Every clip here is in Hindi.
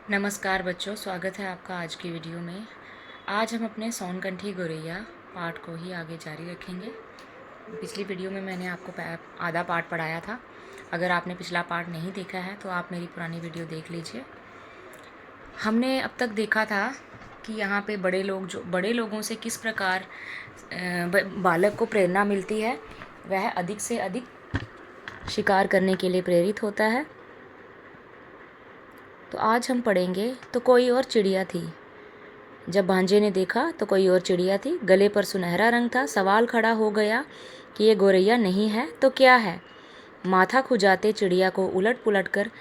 नमस्कार बच्चों, स्वागत है आपका आज की वीडियो में। आज हम अपने सोनकंठी गौरैया पाठ को ही आगे जारी रखेंगे। पिछली वीडियो में मैंने आपको आधा पाठ पढ़ाया था। अगर आपने पिछला पाठ नहीं देखा है तो आप मेरी पुरानी वीडियो देख लीजिए। हमने अब तक देखा था कि यहाँ पे बड़े लोगों से किस प्रकार बालक को प्रेरणा मिलती है, वह अधिक से अधिक शिकार करने के लिए प्रेरित होता है। तो आज हम पढ़ेंगे तो कोई और चिड़िया थी। जब भांजे ने देखा तो कोई और चिड़िया थी, गले पर सुनहरा रंग था। सवाल खड़ा हो गया कि ये गौरैया नहीं है तो क्या है। माथा खुजाते चिड़िया को उलट पुलट कर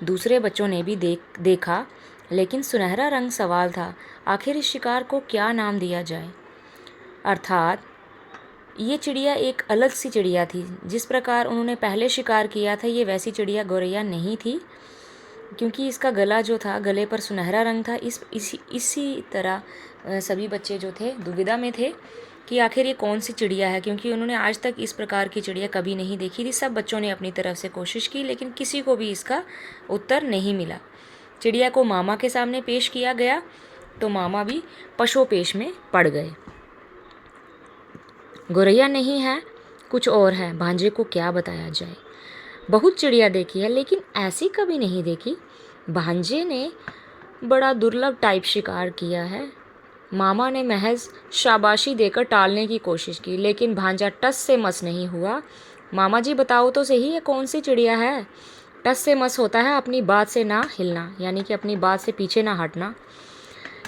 दूसरे बच्चों ने भी देखा, लेकिन सुनहरा रंग सवाल था। आखिर इस शिकार को क्या नाम दिया जाए। अर्थात ये चिड़िया एक अलग सी चिड़िया थी। जिस प्रकार उन्होंने पहले शिकार किया था, ये वैसी चिड़िया गौरैया नहीं थी, क्योंकि इसका गला जो था, गले पर सुनहरा रंग था। इसी तरह सभी बच्चे जो थे दुविधा में थे कि आखिर ये कौन सी चिड़िया है, क्योंकि उन्होंने आज तक इस प्रकार की चिड़िया कभी नहीं देखी थी। सब बच्चों ने अपनी तरफ से कोशिश की, लेकिन किसी को भी इसका उत्तर नहीं मिला। चिड़िया को मामा के सामने पेश किया गया तो मामा भी पशोपेश में पड़ गए। गौरैया नहीं है, कुछ और है। भांजे को क्या बताया जाए। बहुत चिड़िया देखी है, लेकिन ऐसी कभी नहीं देखी। भांजे ने बड़ा दुर्लभ टाइप शिकार किया है। मामा ने महज शाबाशी देकर टालने की कोशिश की, लेकिन भांजा टस से मस नहीं हुआ। मामा जी बताओ तो सही, ये कौन सी चिड़िया है। टस से मस होता है अपनी बात से ना हिलना, यानी कि अपनी बात से पीछे ना हटना।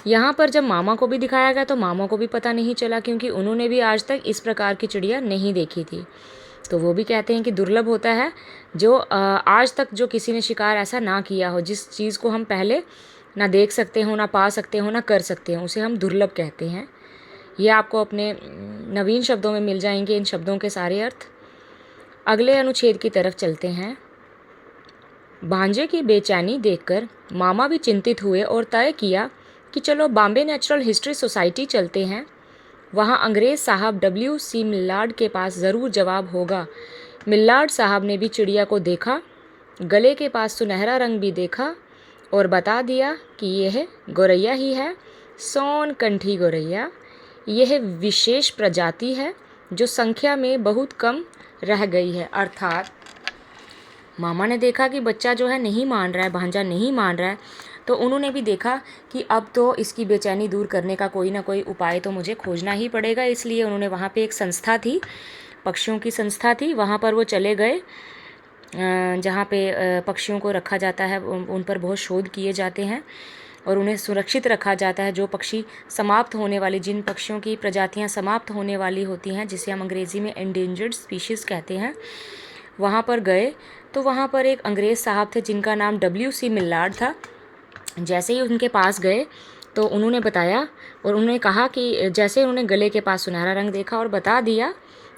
यहाँ पर जब मामा को भी दिखाया गया तो मामा को भी पता नहीं चला, क्योंकि उन्होंने भी आज तक इस प्रकार की चिड़िया नहीं देखी थी। तो वो भी कहते हैं कि दुर्लभ होता है जो आज तक जो किसी ने शिकार ऐसा ना किया हो, जिस चीज़ को हम पहले ना देख सकते हो, ना पा सकते हो, ना कर सकते हो, उसे हम दुर्लभ कहते हैं। ये आपको अपने नवीन शब्दों में मिल जाएंगे इन शब्दों के सारे अर्थ। अगले अनुच्छेद की तरफ चलते हैं। भांजे की बेचैनी देखकर मामा भी चिंतित हुए और तय किया कि चलो बॉम्बे नेचुरल हिस्ट्री सोसाइटी चलते हैं। वहाँ अंग्रेज़ साहब W.C. मिल्लार्ड के पास ज़रूर जवाब होगा। मिल्लार्ड साहब ने भी चिड़िया को देखा, गले के पास सुनहरा रंग भी देखा और बता दिया कि यह गौरैया ही है, सोनकंठी गौरैया। यह विशेष प्रजाति है जो संख्या में बहुत कम रह गई है। अर्थात मामा ने देखा कि बच्चा जो है नहीं मान रहा है, भांजा नहीं मान रहा है, तो उन्होंने भी देखा कि अब तो इसकी बेचैनी दूर करने का कोई ना कोई उपाय तो मुझे खोजना ही पड़ेगा। इसलिए उन्होंने वहाँ पे एक संस्था थी, पक्षियों की संस्था थी, वहाँ पर वो चले गए जहाँ पे पक्षियों को रखा जाता है। उन पर बहुत शोध किए जाते हैं और उन्हें सुरक्षित रखा जाता है। जो पक्षी समाप्त होने वाली, जिन पक्षियों की प्रजातियाँ समाप्त होने वाली होती हैं, जिसे हम अंग्रेज़ी में एंडेंजर्ड स्पीशीज़ कहते हैं, वहाँ पर गए तो वहाँ पर एक अंग्रेज़ साहब थे जिनका नाम W.C. मिल्लार्ड था। जैसे ही उनके पास गए तो उन्होंने बताया और उन्होंने कहा कि जैसे उन्होंने गले के पास सुनहरा रंग देखा और बता दिया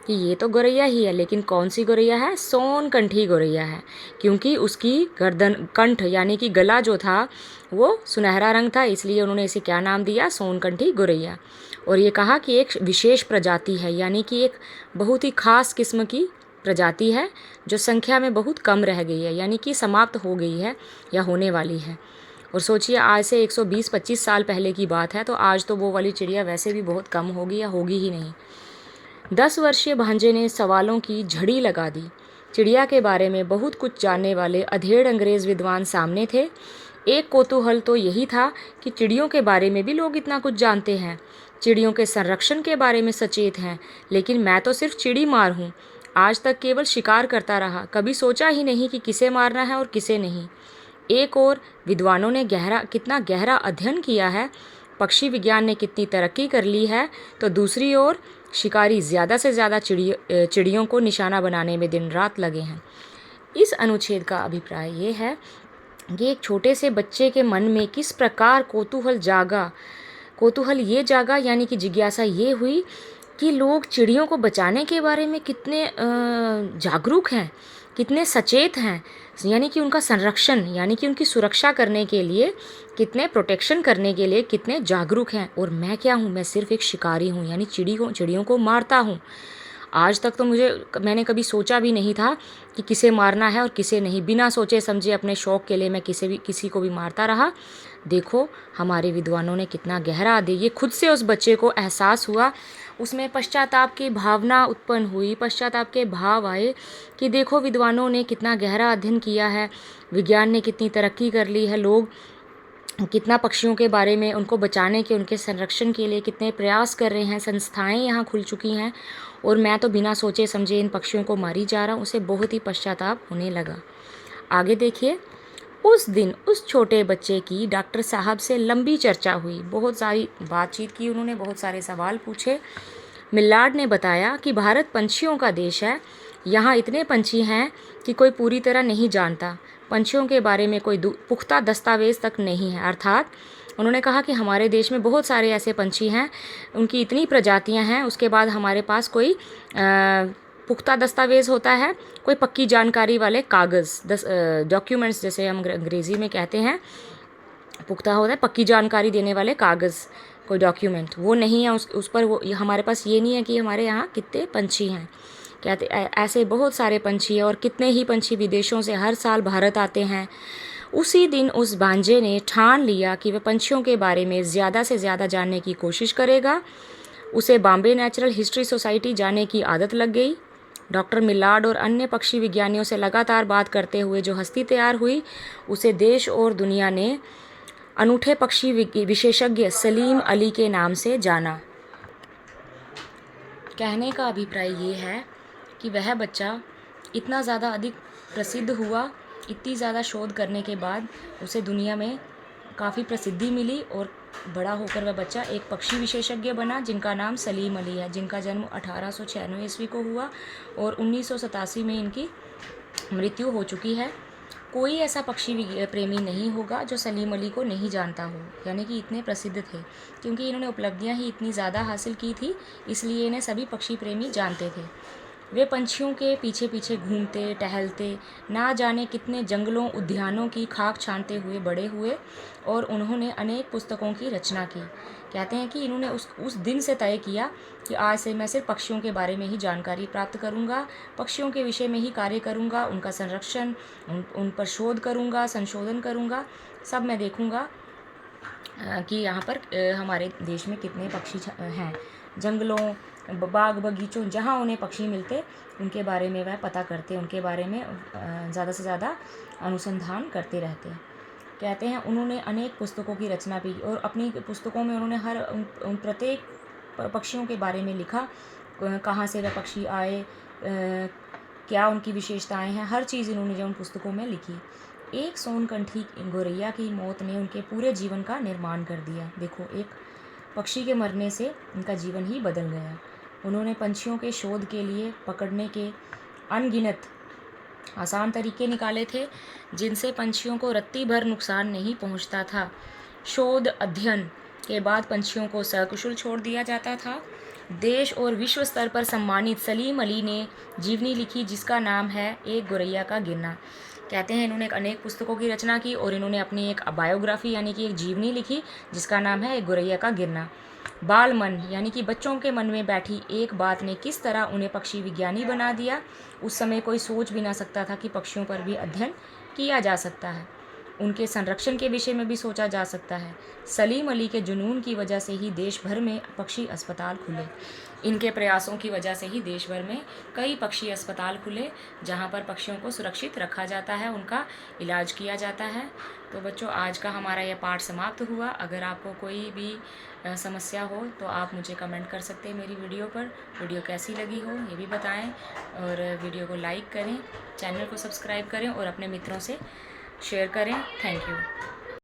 कि ये तो गौरैया ही है, लेकिन कौन सी गौरैया है, सोनकंठी गौरैया है, क्योंकि उसकी गर्दन, कंठ यानी कि गला जो था वो सुनहरा रंग था, इसलिए उन्होंने इसे क्या नाम दिया, सोनकंठी गौरैया। और ये कहा कि एक विशेष प्रजाति है, यानी कि एक बहुत ही खास किस्म की प्रजाति है जो संख्या में बहुत कम रह गई है, यानी कि समाप्त हो गई है या होने वाली है। और सोचिए आज से 120-25 साल पहले की बात है, तो आज तो वो वाली चिड़िया वैसे भी बहुत कम होगी या होगी ही नहीं। 10 वर्षीय भांजे ने सवालों की झड़ी लगा दी। चिड़िया के बारे में बहुत कुछ जानने वाले अधेड़ अंग्रेज़ विद्वान सामने थे। एक कौतूहल तो यही था कि चिड़ियों के बारे में भी लोग इतना कुछ जानते हैं, चिड़ियों के संरक्षण के बारे में सचेत हैं, लेकिन मैं तो सिर्फ चिड़ी मार हूँ। आज तक केवल शिकार करता रहा, कभी सोचा ही नहीं कि किसे मारना है और किसे नहीं। एक और विद्वानों ने कितना गहरा अध्ययन किया है, पक्षी विज्ञान ने कितनी तरक्की कर ली है, तो दूसरी ओर शिकारी ज़्यादा से ज़्यादा चिड़ियों को निशाना बनाने में दिन रात लगे हैं। इस अनुच्छेद का अभिप्राय ये है कि एक छोटे से बच्चे के मन में किस प्रकार कौतूहल ये जागा, यानी कि जिज्ञासा ये हुई कि लोग चिड़ियों को बचाने के बारे में कितने जागरूक हैं, कितने सचेत हैं, यानी कि उनका संरक्षण, यानी कि उनकी सुरक्षा करने के लिए, कितने प्रोटेक्शन करने के लिए कितने जागरूक हैं। और मैं क्या हूँ, मैं सिर्फ एक शिकारी हूँ, यानी चिड़ियों को मारता हूँ। आज तक तो मैंने कभी सोचा भी नहीं था कि किसे मारना है और किसे नहीं। बिना सोचे समझे अपने शौक़ के लिए मैं किसी को भी मारता रहा। देखो हमारे विद्वानों ने कितना गहरा अध्ययन, ये खुद से उस बच्चे को एहसास हुआ, उसमें पश्चाताप की भावना उत्पन्न हुई, पश्चाताप के भाव आए कि देखो विद्वानों ने कितना गहरा अध्ययन किया है, विज्ञान ने कितनी तरक्की कर ली है, लोग कितना पक्षियों के बारे में, उनको बचाने के, उनके संरक्षण के लिए कितने प्रयास कर रहे हैं, संस्थाएं यहाँ खुल चुकी हैं, और मैं तो बिना सोचे समझे इन पक्षियों को मारी जा रहा हूँ। उसे बहुत ही पश्चाताप होने लगा। आगे देखिए, उस दिन उस छोटे बच्चे की डॉक्टर साहब से लंबी चर्चा हुई, बहुत सारी बातचीत की उन्होंने, बहुत सारे सवाल पूछे। मिल्लार्ड ने बताया कि भारत पंछियों का देश है, यहाँ इतने पंछी हैं कि कोई पूरी तरह नहीं जानता, पंछियों के बारे में कोई पुख्ता दस्तावेज तक नहीं है। अर्थात उन्होंने कहा कि हमारे देश में बहुत सारे ऐसे पंछी हैं, उनकी इतनी प्रजातियां हैं, उसके बाद हमारे पास कोई पुख्ता दस्तावेज़ होता है, कोई पक्की जानकारी वाले कागज़, डॉक्यूमेंट्स जैसे हम अंग्रेज़ी में कहते हैं, पुख्ता होता है पक्की जानकारी देने वाले कागज़, कोई डॉक्यूमेंट, वो नहीं है उस पर, वो हमारे पास ये नहीं है कि हमारे यहाँ कितने पंछी हैं। कहते ऐसे बहुत सारे पंछी हैं और कितने ही पंछी विदेशों से हर साल भारत आते हैं। उसी दिन उस भांजे ने ठान लिया कि वह पंछियों के बारे में ज़्यादा से ज़्यादा जानने की कोशिश करेगा। उसे बॉम्बे नेचुरल हिस्ट्री सोसाइटी जाने की आदत लग गई। डॉक्टर मिलार्ड और अन्य पक्षी विज्ञानियों से लगातार बात करते हुए जो हस्ती तैयार हुई, उसे देश और दुनिया ने अनूठे पक्षी विशेषज्ञ सलीम अली के नाम से जाना। कहने का अभिप्राय ये है कि वह बच्चा इतना ज़्यादा अधिक प्रसिद्ध हुआ, इतनी ज़्यादा शोध करने के बाद उसे दुनिया में काफ़ी प्रसिद्धि मिली, और बड़ा होकर वह बच्चा एक पक्षी विशेषज्ञ बना जिनका नाम सलीम अली है, जिनका जन्म 1896 ईस्वी को हुआ और 1987 में इनकी मृत्यु हो चुकी है। कोई ऐसा पक्षी प्रेमी नहीं होगा जो सलीम अली को नहीं जानता हो, यानी कि इतने प्रसिद्ध थे, क्योंकि इन्होंने उपलब्धियां ही इतनी ज़्यादा हासिल की थी, इसलिए इन्हें सभी पक्षी प्रेमी जानते थे। वे पंछियों के पीछे पीछे घूमते टहलते ना जाने कितने जंगलों उद्यानों की खाक छानते हुए बड़े हुए, और उन्होंने अनेक पुस्तकों की रचना की। कहते हैं कि इन्होंने उस दिन से तय किया कि आज से मैं सिर्फ पक्षियों के बारे में ही जानकारी प्राप्त करूंगा, पक्षियों के विषय में ही कार्य करूंगा, उनका संरक्षण, उन पर शोध करूंगा, संशोधन करूंगा, सब मैं देखूंगा कि यहाँ पर हमारे देश में कितने पक्षी हैं। जंगलों, बाग बगीचों, जहाँ उन्हें पक्षी मिलते उनके बारे में वह पता करते, उनके बारे में ज़्यादा से ज़्यादा अनुसंधान करते रहते। कहते हैं उन्होंने अनेक पुस्तकों की रचना की, और अपनी पुस्तकों में उन्होंने उन प्रत्येक पक्षियों के बारे में लिखा, कहाँ से वह पक्षी आए, क्या उनकी विशेषताएं हैं, हर चीज़ इन्होंने जो उन पुस्तकों में लिखी। एक सोनकंठी गौरैया की मौत ने उनके पूरे जीवन का निर्माण कर दिया। देखो, एक पक्षी के मरने से उनका जीवन ही बदल गया। उन्होंने पंछियों के शोध के लिए पकड़ने के अनगिनत आसान तरीके निकाले थे, जिनसे पंछियों को रत्ती भर नुकसान नहीं पहुंचता था। शोध अध्ययन के बाद पंछियों को सकुशल छोड़ दिया जाता था। देश और विश्व स्तर पर सम्मानित सलीम अली ने जीवनी लिखी जिसका नाम है एक गौरैया का गिरना। कहते हैं इन्होंने अनेक पुस्तकों की रचना की, और इन्होंने अपनी एक बायोग्राफी यानी कि एक जीवनी लिखी जिसका नाम है एक गौरैया का गिरना। बाल मन यानी कि बच्चों के मन में बैठी एक बात ने किस तरह उन्हें पक्षी विज्ञानी बना दिया। उस समय कोई सोच भी ना सकता था कि पक्षियों पर भी अध्ययन किया जा सकता है, उनके संरक्षण के विषय में भी सोचा जा सकता है। सलीम अली के जुनून की वजह से ही देश भर में पक्षी अस्पताल खुले। इनके प्रयासों की वजह से ही देश भर में कई पक्षी अस्पताल खुले, जहां पर पक्षियों को सुरक्षित रखा जाता है, उनका इलाज किया जाता है। तो बच्चों, आज का हमारा यह पाठ समाप्त हुआ। अगर आपको कोई भी समस्या हो तो आप मुझे कमेंट कर सकते हैं मेरी वीडियो पर। वीडियो कैसी लगी हो ये भी बताएं, और वीडियो को लाइक करें, चैनल को सब्सक्राइब करें और अपने मित्रों से शेयर करें। Thank you.